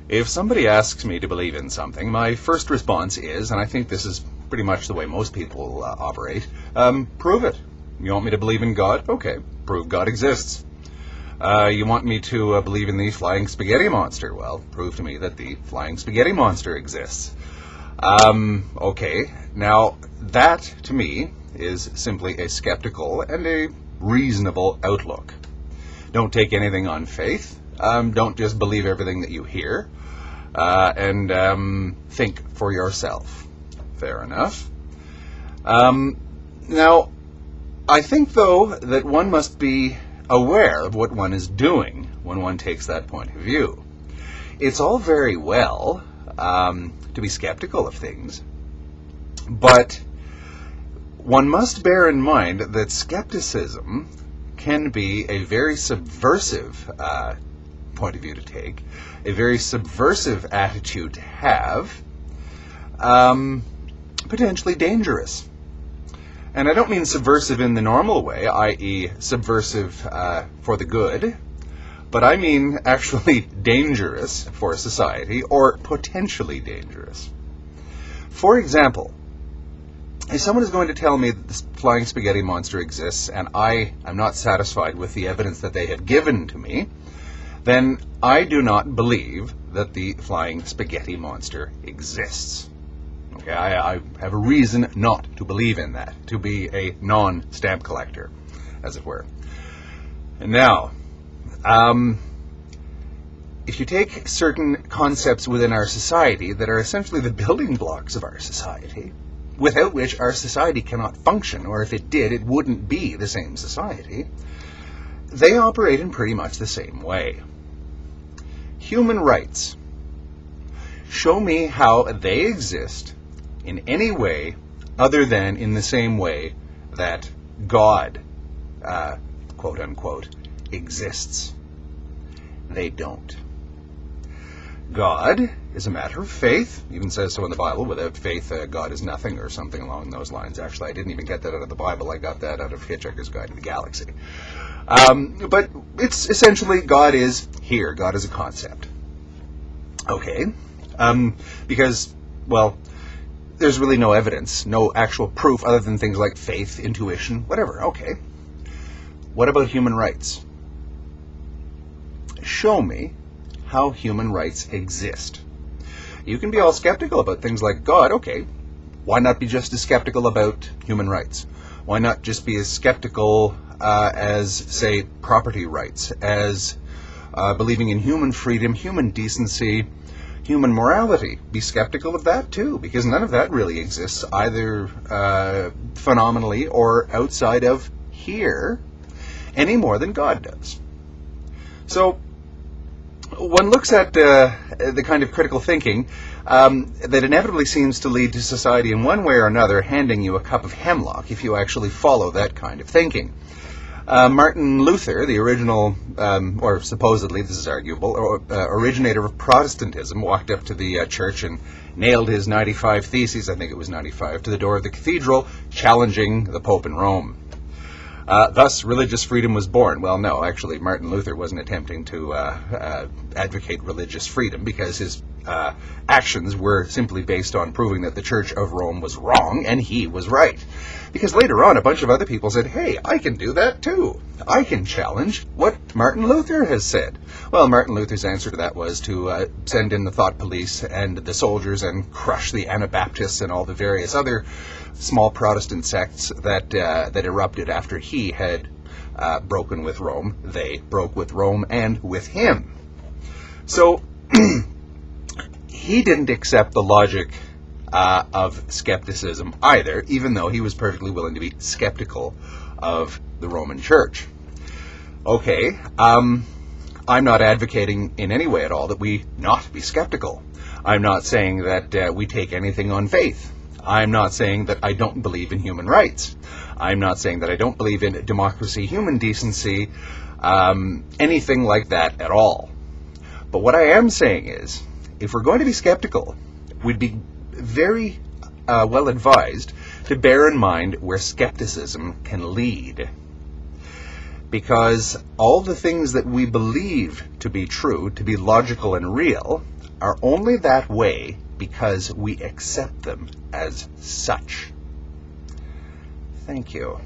If somebody asks me to believe in something, my first response is, and I think this is pretty much the way most people operate, prove it. You want me to believe in God? Okay, prove God exists. You want me to believe in the flying spaghetti monster? Well, prove to me that the flying spaghetti monster exists. Okay, now that to me is simply a skeptical and a reasonable outlook. Don't take anything on faith. Don't just believe everything that you hear. And think for yourself. Fair enough. Now, I think, though, that one must be aware of what one is doing when one takes that point of view. It's all very well to be skeptical of things, but one must bear in mind that skepticism can be a very subversive point of view to take, a very subversive attitude to have, potentially dangerous. And I don't mean subversive in the normal way, i.e. subversive for the good, but I mean actually dangerous for society, or potentially dangerous. For example, if someone is going to tell me that this flying spaghetti monster exists and I am not satisfied with the evidence that they have given to me, then I do not believe that the flying spaghetti monster exists. Okay, I have a reason not to believe in that, to be a non-stamp collector, as it were. And now, if you take certain concepts within our society that are essentially the building blocks of our society, without which our society cannot function, or if it did, it wouldn't be the same society, they operate in pretty much the same way. Human rights. Show me how they exist in any way other than in the same way that God, quote unquote, exists. They don't. God is a matter of faith. Even says so in the Bible. Without faith, God is nothing, or something along those lines. Actually, I didn't even get that out of the Bible. I got that out of Hitchhiker's Guide to the Galaxy. But it's essentially God is here. God is a concept. Okay. Because, well, there's really no evidence, no actual proof other than things like faith, intuition, whatever. Okay. What about human rights? Show me how human rights exist. You can be all skeptical about things like God. Okay. Why not be just as skeptical about human rights? Why not just be as skeptical as, say, property rights, as believing in human freedom, human decency, human morality? Be skeptical of that too, because none of that really exists either phenomenally or outside of here any more than God does. So one looks at the kind of critical thinking that inevitably seems to lead to society in one way or another handing you a cup of hemlock if you actually follow that kind of thinking. Martin Luther, the original, or supposedly, this is arguable, originator of Protestantism, walked up to the church and nailed his 95 Theses, I think it was 95, to the door of the cathedral, challenging the Pope in Rome. Thus, religious freedom was born. Well, no, actually, Martin Luther wasn't attempting to advocate religious freedom, because his actions were simply based on proving that the Church of Rome was wrong and he was right. Because later on, a bunch of other people said, hey, I can do that too. I can challenge what Martin Luther has said. Well, Martin Luther's answer to that was to send in the thought police and the soldiers and crush the Anabaptists and all the various other small Protestant sects that erupted after he had broken with Rome. They broke with Rome and with him. So he didn't accept the logic of skepticism either, even though he was perfectly willing to be skeptical of the Roman Church. Okay, I'm not advocating in any way at all that we not be skeptical. I'm not saying that we take anything on faith. I'm not saying that I don't believe in human rights. I'm not saying that I don't believe in democracy, human decency, anything like that at all. But what I am saying is, if we're going to be skeptical, we'd be very well advised to bear in mind where skepticism can lead. Because all the things that we believe to be true, to be logical and real, are only that way because we accept them as such. Thank you.